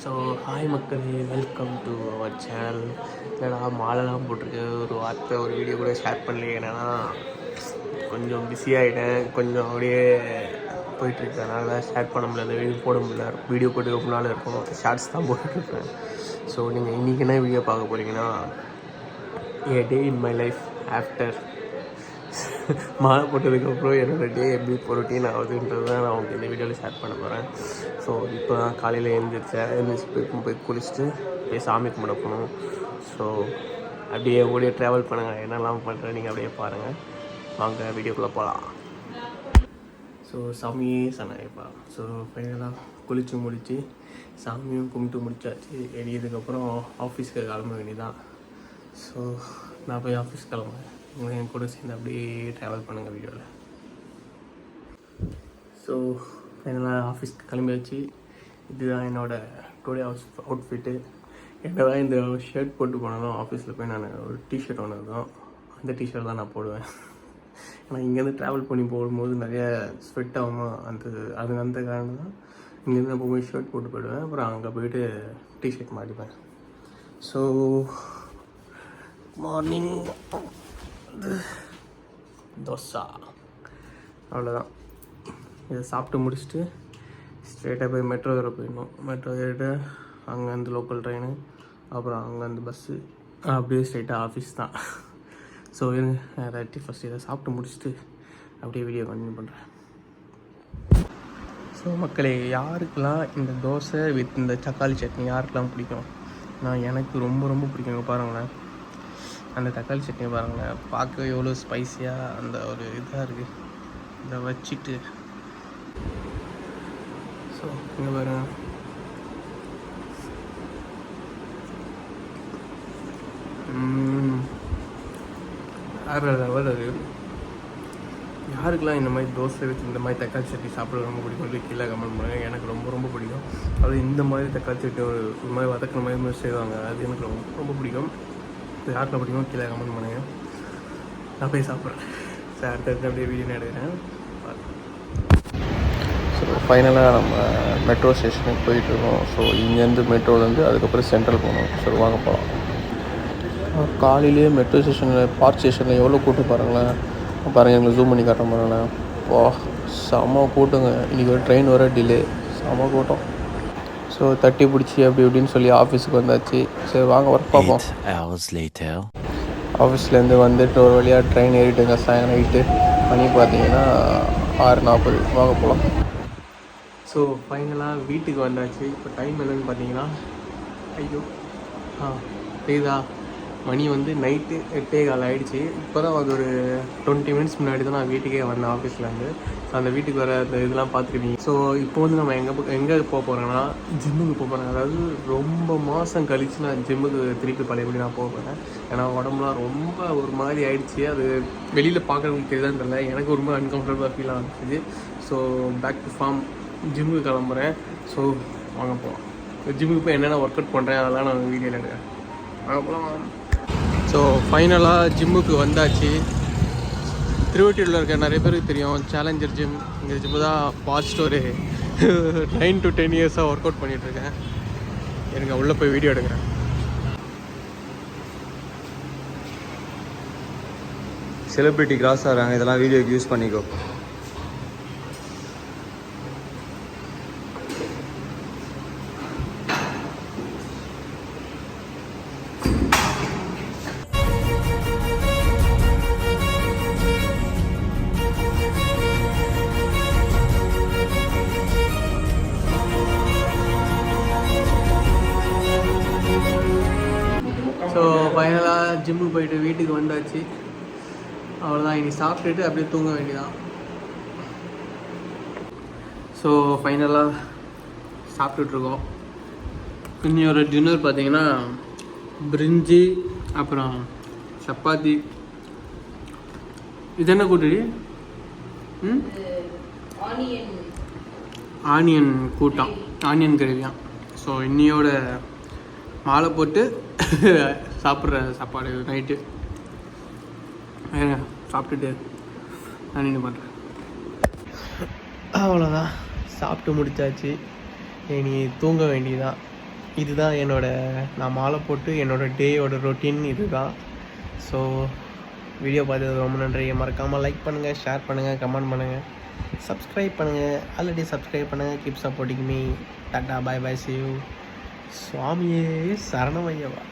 So hi மக்களே, welcome to our channel. என்னடா மாலைலாம் போட்டிருக்கு, ஒரு வார்த்தை ஒரு வீடியோ கூட ஷேர் பண்ணலையே. என்னென்னா கொஞ்சம் பிஸியாகிட்டேன், கொஞ்சம் அப்படியே போயிட்டுருக்கு. அதனால் ஷேர் பண்ண முடியல, வீடியோ போட முடியல. வீடியோ போட்டு ரொம்ப நாள் இருக்கும், ஷார்ட்ஸ் தான் போட்டுட்ருப்பேன். ஸோ நீங்கள் இன்றைக்கி என்ன வீடியோ பார்க்க போகிறீங்கன்னா, ஏ டே இன் மை லைஃப் ஆஃப்டர் மாலை போட்டதுக்கப்புறம் என்னோடய டே எப்படி ரொட்டீன் ஆகுதுன்றது தான் நான் உங்களுக்கு இந்த வீடியோவில் ஷேர் பண்ண போகிறேன். ஸோ இப்போ தான் காலையில் எழுந்திரிச்சு போய் குளிச்சுட்டு போய் சாமி கும்பிட போகணும். ஸோ அப்படியே ஓடியே ட்ராவல் பண்ணுங்கள், என்னெல்லாம் பண்ணுறேன் நீங்கள் அப்படியே பாருங்கள். வாங்க வீடியோக்குள்ளே போகலாம். ஸோ சாமியே சனாயப்பா. ஸோ ஃபைனலாக குளித்து முடித்து சாமியும் கும்பிட்டு முடிச்சாச்சு. எழுதியதுக்கப்புறம் ஆஃபீஸ்க்கு கிளம்ப வேண்டியதான். ஸோ நான் போய் ஆஃபீஸ் கிளம்புறேன், என் கூட சேர்ந்து அப்படியே ட்ராவல் பண்ணுங்கள் வீடியோவில். ஸோ ஃபைனலாக ஆஃபீஸ்க்கு கிளம்பியாச்சு. இதுதான் என்னோடய டுடே அவுட்ஃபிட்டு. என்னடா இந்த ஷர்ட் போட்டு போனாலும் ஆஃபீஸில் போய் நான் ஒரு டிஷர்ட் ஒன்று தான், அந்த டிஷர்ட் தான் நான் போடுவேன். ஏன்னா இங்கேருந்து ட்ராவல் பண்ணி போகும்போது நிறைய ஸ்வெட் ஆகுமா, அந்த காரணம் தான் இங்கேருந்து நான் போய் ஷர்ட் போட்டு போயிடுவேன். அப்புறம் அங்கே போய்ட்டு டிஷர்ட் மாட்டிப்பேன். ஸோ மார்னிங் தோசை அவ்வளோதான். இதை சாப்பிட்டு முடிச்சுட்டு ஸ்ட்ரெயிட்டாக போய் மெட்ரோ ஏற போயிடணும். மெட்ரோ ஏறிட்டு அங்கேருந்து லோக்கல் ட்ரெயின், அப்புறம் அங்கேருந்து பஸ்ஸு, அப்படியே ஸ்ட்ரெயிட்டாக ஆஃபீஸ் தான். ஸோ இருங்க, ஃபஸ்ட் இதை சாப்பிட்டு முடிச்சுட்டு அப்படியே வீடியோ கண்டினியூ பண்ணுறேன். ஸோ மக்களே, யாருக்கெல்லாம் இந்த தோசை வித் இந்த தக்காளி சட்னி யாருக்கெல்லாம் பிடிக்கும்? எனக்கு ரொம்ப ரொம்ப பிடிக்குங்க. பாருங்களேன், அந்த தக்காளி சட்னி பாருங்களேன், பார்க்க எவ்வளோ ஸ்பைஸியாக அந்த ஒரு இதாக இருக்குது. இதை வச்சுட்டு ஸோ இங்கே பாருங்க, வேறு லெவல் அது. யாருக்கெல்லாம் இந்த மாதிரி தோசை வச்சு இந்த மாதிரி தக்காளி சட்னி சாப்பிட ரொம்ப பிடிக்கும் கீழே கமெண்ட் பண்ணுங்கள். எனக்கு ரொம்ப ரொம்ப பிடிக்கும். அது இந்த மாதிரி தக்காளி சட்னி ஒரு மாதிரி வதக்கிற மாதிரி செய்வாங்க, அது எனக்கு ரொம்ப ரொம்ப பிடிக்கும். யாருக்கில் பிடிக்கும் கீழே கமெண்ட் பண்ணுங்கள், நான் போய் சாப்பிட்றேன். சார் அடுத்தடுத்து அப்படியே வீடியோ எடுக்கிறேன். ஸோ ஃபைனலாக நம்ம மெட்ரோ ஸ்டேஷனுக்கு போயிட்டுருக்கோம். ஸோ இங்கேருந்து மெட்ரோலேருந்து அதுக்கப்புறம் சென்ட்ரல் போகணும். ஸோ வாங்க போகலாம். காலையிலேயே மெட்ரோ ஸ்டேஷனில் பார்க் ஸ்டேஷனில் எவ்வளோ கூட்டம் பாருங்களேன். பாருங்கள், எங்களுக்கு ஜூம் பண்ணி காட்ட பாருங்களேன். வா, செம்ம கூட்டங்க. இன்றைக்கி ஒரு ட்ரெயின் வர டிலே, செம்ம கூட்டம். ஸோ தட்டி பிடிச்சி அப்படி இப்படின்னு சொல்லி ஆஃபீஸுக்கு வந்தாச்சு. சரி வாங்க ஒர்க் பார்ப்போம். ஆஃபீஸ்லேருந்து வந்துட்டு ஒரு வழியாக ட்ரெயின் ஏறிட்டுங்க. சாயங்காலம் நைட்டு மணி பார்த்தீங்கன்னா 6:40. வாங்க போகலாம். ஸோ ஃபைனலாக வீட்டுக்கு வந்தாச்சு. இப்போ டைம் என்னென்னு பார்த்தீங்கன்னா, ஐயோ தெரியுதா, மணி வந்து நைட்டு 8:15 ஆகிடுச்சு. இப்போ தான் அது ஒரு 20 மினிட்ஸ் முன்னாடி தான் நான் வீட்டுக்கே வந்தேன் ஆஃபீஸ்லேருந்து. ஸோ அந்த வீட்டுக்கு வர அந்த இதெல்லாம் பார்த்துருக்கீங்க. ஸோ இப்போ வந்து நம்ம எங்கே போக போகிறோன்னா, ஜிம்முக்கு போக போகிறேன். அதாவது ரொம்ப மாதம் கழித்து நான் ஜிம்முக்கு திருப்பி பழையபடி நான் போக போகிறேன். ஏன்னா உடம்புலாம் ரொம்ப ஒரு மாதிரி ஆகிடுச்சு. அது வெளியில் பார்க்குறவங்களுக்கு தெரியுதான்னு தெரியல, எனக்கு ரொம்ப அன்கம்ஃபர்டபுளாக ஃபீல் ஆகிடுச்சு. ஸோ பேக் டு ஃபார்ம், ஜிம்முக்கு கிளம்புறேன். ஸோ வாங்க போகலாம். ஜிம்முக்கு போய் என்னென்ன ஒர்க் அவுட் பண்ணுறேன் அதெல்லாம் நான் வீடியோவில் எடுக்கிறேன். வாங்க போகலாம். ஸோ ஃபைனலாக ஜிம்முக்கு வந்தாச்சு. திருவொற்றியூரில் இருக்க நிறைய பேருக்கு தெரியும் சேலஞ்சர் ஜிம். இந்த ஜிம்மு தான் பாஸ்ட் ஒரு 9 to 10 இயர்ஸாக ஒர்க் அவுட் பண்ணிகிட்ருக்கேன். எனக்கு உள்ளே போய் வீடியோ எடுக்கிறேன். செலிப்ரிட்டி கிராஸ் ஆகிறாங்க, இதெல்லாம் வீடியோக்கு யூஸ் பண்ணிக்கோ. ஸோ ஃபைனலாக ஜிம்முக்கு போயிட்டு வீட்டுக்கு வந்தாச்சு. அவ்வளோதான், இனி சாப்பிட்டுட்டு அப்படியே தூங்க வேண்டியதான். ஸோ ஃபைனலாக சாப்பிட்டுட்ருக்கோம். இன்னொரு டின்னர் பார்த்தீங்கன்னா பிரிஞ்சி, அப்புறம் சப்பாத்தி. இது என்ன கூட்டு? ஆனியன் கூட்டம், ஆனியன் கிரேவியா. ஸோ இன்னையோட மாலை போட்டு சாப்பிட்ற சாப்பாடு நைட்டு. சாப்பிட்டுட்டு நான் என்ன பண்ணுறேன். அவ்வளோதான், சாப்பிட்டு முடிச்சாச்சு. இனி தூங்க வேண்டியதான். இதுதான் நான் மாலை போட்டு என்னோடய டேயோட ரொட்டீன் இதுதான். ஸோ வீடியோ பார்த்தது ரொம்ப நன்றி. மறக்காமல் லைக் பண்ணுங்கள், ஷேர் பண்ணுங்கள், கமெண்ட் பண்ணுங்கள், சப்ஸ்கிரைப் பண்ணுங்கள். ஆல்ரெடி சப்ஸ்கிரைப் பண்ணுங்கள். Keep supporting me. Tata, bye bye, see you. சுவாமியே சரணமையவா.